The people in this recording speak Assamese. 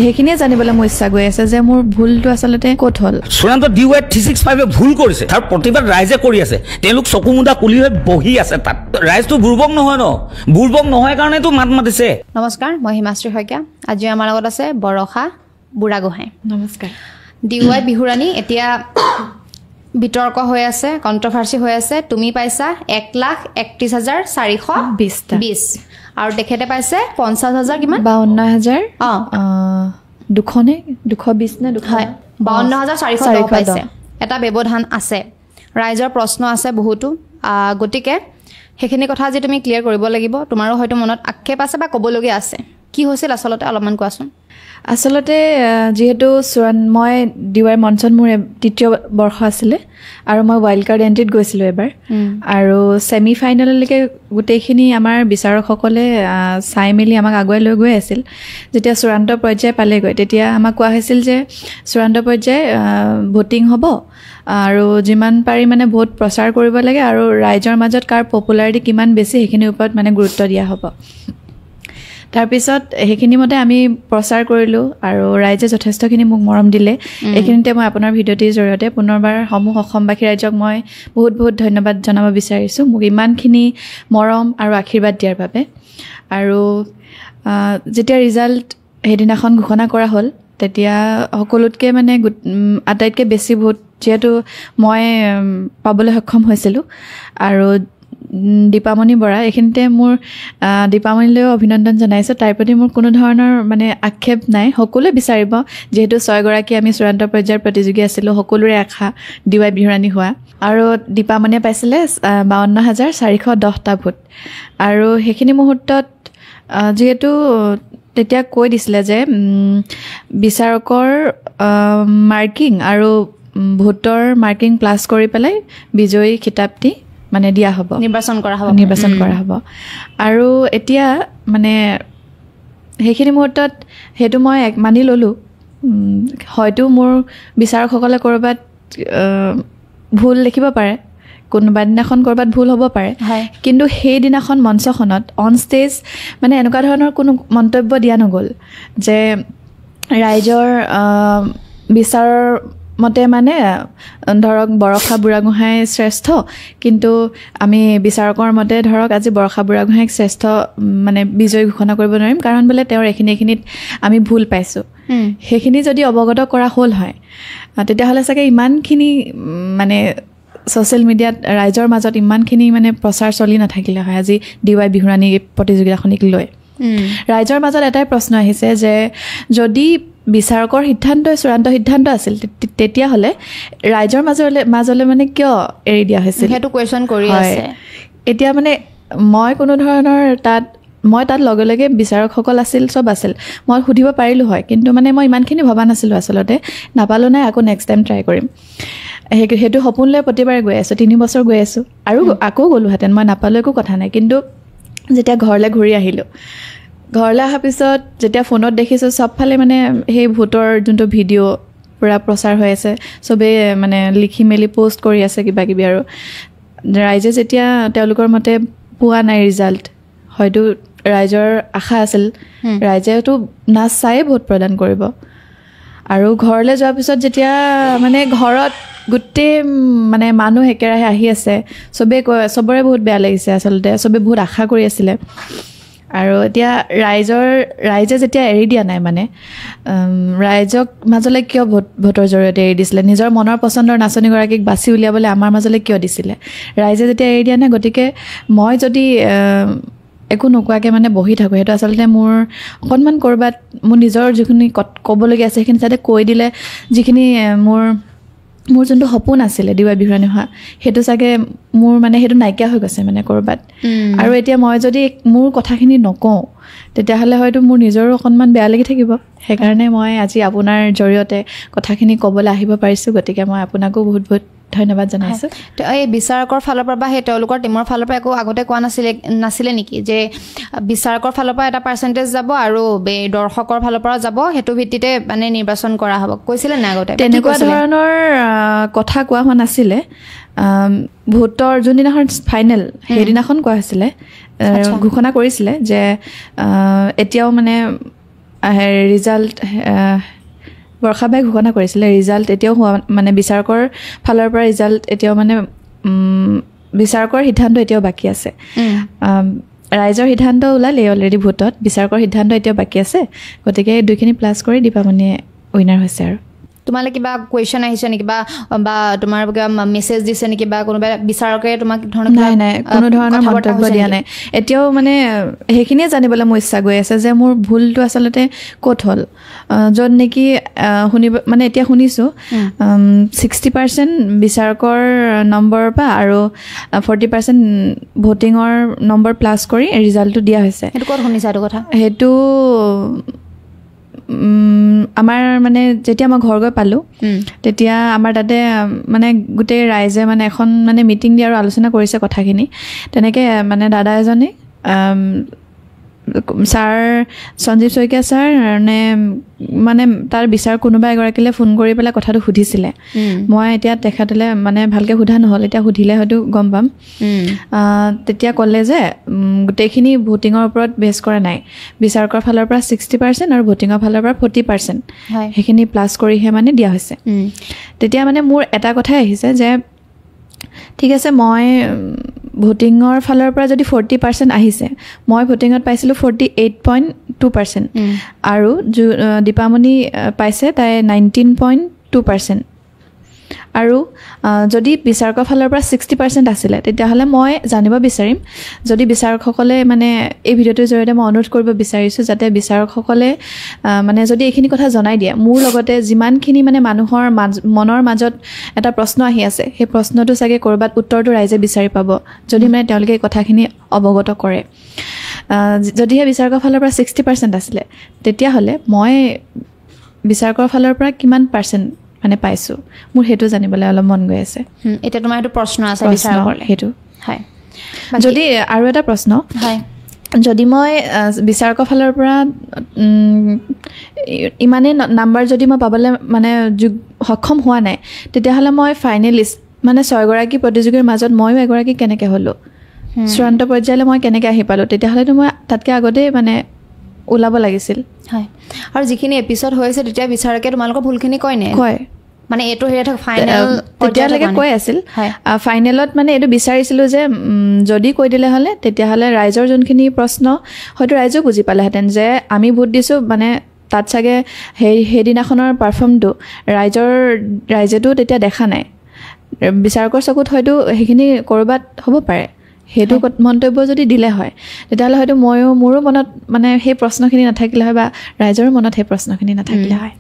সেইখিনিয়ে জানিবলৈ মোৰ ইচ্ছা গৈ আছে যে মোৰ ভুলটো আচলতে ক'ত হ'ল চূড়ান্ত DY 365 ভুল কৰিছে তাৰ প্ৰতিবাদ ৰাইজে কৰি আছে তেওঁলোক চকু মুদা কুলি হৈ বহি আছে তাত ৰাইজটো বুৰ্বক নহয় ন বুৰ্বক নহয় কাৰণেতো মাত মাতিছে নমস্কাৰ মই হিমাশ্ৰী শইকীয়া আজি আমাৰ লগত আছে বৰষা বুঢ়াগোহাঁই নমস্কাৰ DY বিহুৰাণী এতিয়া বিতৰ্ক হৈ আছে কন্ট্ৰভাৰ্সি হৈ আছে তুমি পাইছা 1,31,420 আৰু দেখেতে পাইছে 50,000 কিমান 52,000 দুখনে 220 নে হয় 52,410 পাইছে এটা ব্যৱধান আছে ৰাইজৰ প্ৰশ্ন আছে বহুতো গতিকে হেখিনি কথা যে তুমি ক্লিয়াৰ কৰিব লাগিব তোমাৰো হয়তো মনত আক্ষেপ আছে বা ক'বলগীয়া আছে কি হৈছিল আসলতে অলপমান কোৱাচোন আসলতে যেহেতু মই DY মঞ্চন মোৰ তৃতীয় বৰ্ষ আছিলে আৰু মই ওয়াইল্ড কাৰ্ড এন্ট্ৰিত গৈছিলো এবাৰ আৰু সেমি ফাইনেললৈকে গোটেইখিনি আমাৰ বিচাৰকসকলে চাই মেলি আমাক আগুৱাই লৈ গৈ আছিল যেতিয়া চূড়ান্ত পৰ্যায় পালেগৈ তেতিয়া আমাক কোৱা হৈছিল যে চূড়ান্ত পৰ্যায় ভোটিং হ'ব আৰু যিমান পাৰি মানে ভোট প্ৰচাৰ কৰিব লাগে আৰু ৰাইজৰ মাজত কাৰ পপুলাৰিটি কিমান বেছি সেইখিনিৰ ওপৰত মানে গুৰুত্ব দিয়া হ'ব তাৰ পিছত হেখিনি মতে আমি প্ৰচাৰ কৰিলো আৰু ৰাইজে যথেষ্টখিনি মোক মৰম দিলে এইখিনিতে মই আপোনাৰ ভিডিঅ'টিৰ জৰিয়তে পুনৰবাৰ সমূহ অসমবাসী ৰাইজক মই বহুত বহুত ধন্যবাদ জনাব বিচাৰিছো মোক ইমানখিনি মৰম আৰু আশীৰ্বাদ দিয়াৰ বাবে আৰু যেতিয়া ৰিজাল্ট হেদিনাখন ঘোষণা কৰা হ'ল তেতিয়া সকলোতকে মানে আটাইতকৈ বেছি ভোট যেহেতু মই পাবলৈ সক্ষম হৈছিলোঁ আৰু দীপামণি বৰা এইখিনিতে মোৰ দীপামণিলৈও অভিনন্দন জনাইছোঁ তাইৰ প্ৰতি মোৰ কোনো ধৰণৰ মানে আক্ষেপ নাই সকলোৱে বিচাৰিব যিহেতু 6 গৰাকী আমি চূড়ান্ত পৰ্যায়ৰ প্ৰতিযোগী আছিলোঁ সকলোৰে আশা DY বিহুৰাণী হোৱা আৰু দীপামণিয়ে পাইছিলে 52,410টা ভোট আৰু সেইখিনি মুহূৰ্তত যেহেতু তেতিয়া কৈ দিছিলে যে বিচাৰকৰ মাৰ্কিং আৰু ভোটৰ মাৰ্কিং প্লাছ কৰি পেলাই বিজয়ী খিতাপটি মানে দিয়া হ'ব নিৰ্বাচন কৰা হ'ব আৰু এতিয়া মানে সেইখিনি মুহূৰ্তত হেতু মই মানি ললো হয়তো মোৰ বিচাৰকসকলে কৰবাত ভুল লিখিব পাৰে কোনোবা দিনাখন কৰবাত ভুল হ'ব পাৰে কিন্তু সেই দিনাখন মঞ্চখনত অন ষ্টেজ মানে এনেকুৱা ধৰণৰ কোনো মন্তব্য দিয়া নগ'ল যে ৰাইজৰ বিচাৰৰ মতে মানে ধৰক বৰষা বুঢ়াগোহাঁই শ্ৰেষ্ঠ কিন্তু আমি বিচাৰকৰ মতে ধৰক আজি বৰষা বুঢ়াগোহাঁইক শ্ৰেষ্ঠ মানে বিজয় ঘোষণা কৰিব নোৱাৰিম কাৰণ বোলে তেওঁৰ এইখিনিত আমি ভুল পাইছোঁ সেইখিনি যদি অৱগত কৰা হ'ল হয় তেতিয়াহ'লে চাগে ইমানখিনি মানে ছ'চিয়েল মিডিয়াত ৰাইজৰ মাজত ইমানখিনি মানে প্ৰচাৰ চলি নাথাকিলে হয় আজি DY বিহুৰাণী প্ৰতিযোগিতাখনিক লৈ ৰাইজৰ মাজত এটাই প্ৰশ্ন আহিছে যে যদি বিচাৰকৰ সিদ্ধান্তই চূড়ান্ত সিদ্ধান্ত আছিল তেতিয়াহ'লে ৰাইজৰ মাজলৈ মানে কিয় এৰি দিয়া হৈছিল সেইটো কুৱেশ্যন কৰি আছে এতিয়া মানে মই কোনো ধৰণৰ মই তাত লগে লগে বিচাৰকসকল আছিল চব আছিল মই সুধিব পাৰিলোঁ হয় কিন্তু মানে মই ইমানখিনি ভবা নাছিলোঁ আচলতে নাপালোঁ নাই আকৌ নেক্সট টাইম ট্ৰাই কৰিম সেইটো সপোন লৈ প্ৰতিবাৰে গৈ আছোঁ 3 বছৰ গৈ আছোঁ আৰু আকৌ গ'লোহেঁতেন মই নাপালোঁ একো কথা নাই কিন্তু যেতিয়া ঘৰলৈ ঘূৰি আহিলোঁ ঘৰলৈ অহাৰ পিছত যেতিয়া ফোনত দেখিছোঁ চবফালে মানে সেই ভোটৰ যোনটো ভিডিঅ' পূৰা প্ৰচাৰ হৈ আছে চবেই মানে লিখি মেলি পষ্ট কৰি আছে কিবা কিবি আৰু ৰাইজে যেতিয়া তেওঁলোকৰ মতে পোৱা নাই ৰিজাল্ট হয়তো ৰাইজৰ আশা আছিল ৰাইজেতো নাচ চায়ে ভোট প্ৰদান কৰিব আৰু ঘৰলৈ যোৱাৰ পিছত যেতিয়া মানে ঘৰত গোটেই মানে মানুহ একেৰাহে আহি আছে চবৰে বহুত বেয়া লাগিছে আচলতে চবে বহুত আশা কৰি আছিলে আৰু এতিয়া ৰাইজে যেতিয়া এৰি দিয়া নাই মানে ৰাইজক মাজলৈ কিয় ভোটৰ জৰিয়তে এৰি দিছিলে নিজৰ মনৰ পচন্দৰ নাচনীগৰাকীক বাছি উলিয়াবলৈ আমাৰ মাজলৈ কিয় দিছিলে ৰাইজে যেতিয়া এৰি দিয়া নাই গতিকে মই যদি একো নোকোৱাকৈ মানে বহি থাকোঁ সেইটো আচলতে মোৰ অকণমান ক'ৰবাত মোৰ নিজৰ যিখিনি ক'বলগীয়া আছে সেইখিনি যাতে কৈ দিলে যিখিনি মোৰ যোনটো সপোন আছিলে DY বিহুৰাণী হোৱা সেইটো চাগে মোৰ মানে সেইটো নাইকিয়া হৈ গৈছে মানে ক'ৰবাত আৰু এতিয়া মই যদি মোৰ কথাখিনি নকওঁ তেতিয়াহ'লে হয়তো মোৰ নিজৰো অকণমান বেয়া লাগি থাকিব সেইকাৰণে মই আজি আপোনাৰ জৰিয়তে কথাখিনি ক'বলৈ আহিব পাৰিছোঁ গতিকে মই আপোনাকো বহুত বহুত ধন্যবাদ জনাইছোঁ এই বিচাৰকৰ ফালৰ পৰা বা সেই তেওঁলোকৰ টিমৰ ফালৰ পৰা একো আগতে কোৱা নাছিলে নেকি যে বিচাৰকৰ ফালৰ পৰা এটা পাৰ্চেণ্টেজ যাব আৰু দৰ্শকৰ ফালৰ পৰা যাব সেইটো ভিত্তিতে মানে নিৰ্বাচন কৰা হ'ব কৈছিলে নাই আগতে তেনেকুৱা ধৰণৰ কথা কোৱা হোৱা নাছিলে ভোটৰ যোনদিনাখন ফাইনেল সেইদিনাখন কোৱা হৈছিলে ঘোষণা কৰিছিলে যে এতিয়াও মানে ৰিজাল্ট বৰ্ষা বাই ঘোষণা কৰিছিলে ৰিজাল্ট এতিয়াও হোৱা মানে বিচাৰকৰ ফালৰ পৰা ৰিজাল্ট এতিয়াও মানে বিচাৰকৰ সিদ্ধান্ত এতিয়াও বাকী আছে ৰাইজৰ সিদ্ধান্ত ওলালে অলৰেডি ভোটত বিচাৰকৰ সিদ্ধান্ত এতিয়াও বাকী আছে গতিকে দুইখিনি প্লাছ কৰি দীপামণিয়ে উইনাৰ হৈছে আৰু তোমালে কিবা কুৱেশ্যন আহিছে নেকি বা তোমাৰ কিবা মেছেজ দিছে নেকি বা কোনোবা বিচাৰকে তোমাক ধৰণৰ নাই কোনো ধৰণৰ মন্তব্য দিয়া নাই এতিয়াও মানে সেইখিনিয়ে জানিবলৈ মোৰ ইচ্ছা গৈ আছে যে মোৰ ভুলটো আচলতে ক'ত হ'ল য'ত নেকি শুনিব মানে এতিয়া শুনিছোঁ 60% বিচাৰকৰ নম্বৰৰ পৰা আৰু 40% ভোটিঙৰ নম্বৰ প্লাছ কৰি ৰিজাল্টটো দিয়া হৈছে সেইটো ক'ত শুনিছা এইটো কথা সেইটো আমাৰ মানে যেতিয়া মই ঘৰ গৈ পালোঁ তেতিয়া আমাৰ তাতে মানে গোটেই ৰাইজে মানে এখন মানে মিটিং দি আৰু আলোচনা কৰিছে কথাখিনি তেনেকৈ মানে দাদা এজনে ছাৰ সঞ্জীৱ শইকীয়া ছাৰ মানে তাৰ বিচাৰ কোনোবা এগৰাকীলৈ ফোন কৰি পেলাই কথাটো সুধিছিলে মই এতিয়া তেখেতলৈ মানে ভালকৈ সোধা নহ'ল এতিয়া সুধিলে হয়তো গম পাম তেতিয়া ক'লে যে গোটেইখিনি ভোটিঙৰ ওপৰত বেছ কৰা নাই বিচাৰকৰ ফালৰ পৰা 60% আৰু ভোটিঙৰ ফালৰ পৰা 40% সেইখিনি প্লাছ কৰিহে মানে দিয়া হৈছে তেতিয়া মানে মোৰ এটা কথাই আহিছে যে ঠিক আছে মই ভোটিঙৰ ফালৰ পৰা যদি 40% আহিছে মই ভোটিঙত পাইছিলোঁ 48.2% আৰু দীপামণি পাইছে তাই 19.2% আৰু যদি বিচাৰকৰ ফালৰ পৰা 60% আছিলে তেতিয়াহ'লে মই জানিব বিচাৰিম যদি বিচাৰকসকলে মানে এই ভিডিঅ'টোৰ জৰিয়তে মই অনুৰোধ কৰিব বিচাৰিছোঁ যাতে বিচাৰকসকলে মানে যদি এইখিনি কথা জনাই দিয়ে মোৰ লগতে যিমানখিনি মানে মানুহৰ মনৰ মাজত এটা প্ৰশ্ন আহি আছে সেই প্ৰশ্নটো চাগে ক'ৰবাত উত্তৰটো ৰাইজে বিচাৰি পাব যদি মানে তেওঁলোকে এই কথাখিনি অৱগত কৰে যদিহে বিচাৰকৰ ফালৰ পৰা 60% আছিলে তেতিয়াহ'লে মই বিচাৰকৰ ফালৰ পৰা কিমান পাৰ্চেণ্ট মানে পাইছোঁ মোৰ সেইটো জানিবলৈ অলপ মন গৈ আছে এতিয়া তোমাৰ এইটো প্ৰশ্ন আছে বিচাৰকলে সেইটো হয় যদি আৰু এটা প্ৰশ্ন হয় যদি মই বিচাৰকৰ ফালৰ পৰা ইমানেই নাম্বাৰ যদি মই পাবলৈ মানে সক্ষম হোৱা নাই তেতিয়াহ'লে মই ফাইনেলিষ্ট মানে 6 গৰাকী প্ৰতিযোগীৰ মাজত ময়ো এগৰাকী কেনেকৈ হ'লোঁ চূড়ান্ত পৰ্যায়লৈ মই কেনেকৈ আহি পালোঁ তেতিয়াহ'লেতো মই তাতকৈ আগতেই মানে ওলাব লাগিছিল হয় আৰু যিখিনি এপিছড হৈছে তেতিয়া বিচাৰকে তোমালোকৰ ভুলখিনি কয় মানে এইটো হেৰি ফাইনেল তেতিয়ালৈকে কৈ আছিল ফাইনেলত মানে এইটো বিচাৰিছিলোঁ যে যদি কৈ দিলে হ'লে তেতিয়াহ'লে ৰাইজৰ যোনখিনি প্ৰশ্ন হয়তো ৰাইজেও বুজি পালেহেঁতেন যে আমি ভোট দিছোঁ মানে তাত চাগে সেইদিনাখনৰ পাৰফৰ্মটো ৰাইজেতো তেতিয়া দেখা নাই বিচাৰকৰ চকুত হয়তো সেইখিনি ক'ৰবাত হ'ব পাৰে সেইটো মন্তব্য যদি দিলে হয় তেতিয়াহ'লে হয়তো মোৰো মনত মানে সেই প্ৰশ্নখিনি নাথাকিলে হয় বা ৰাইজৰো মনত সেই প্ৰশ্নখিনি নাথাকিলে হয়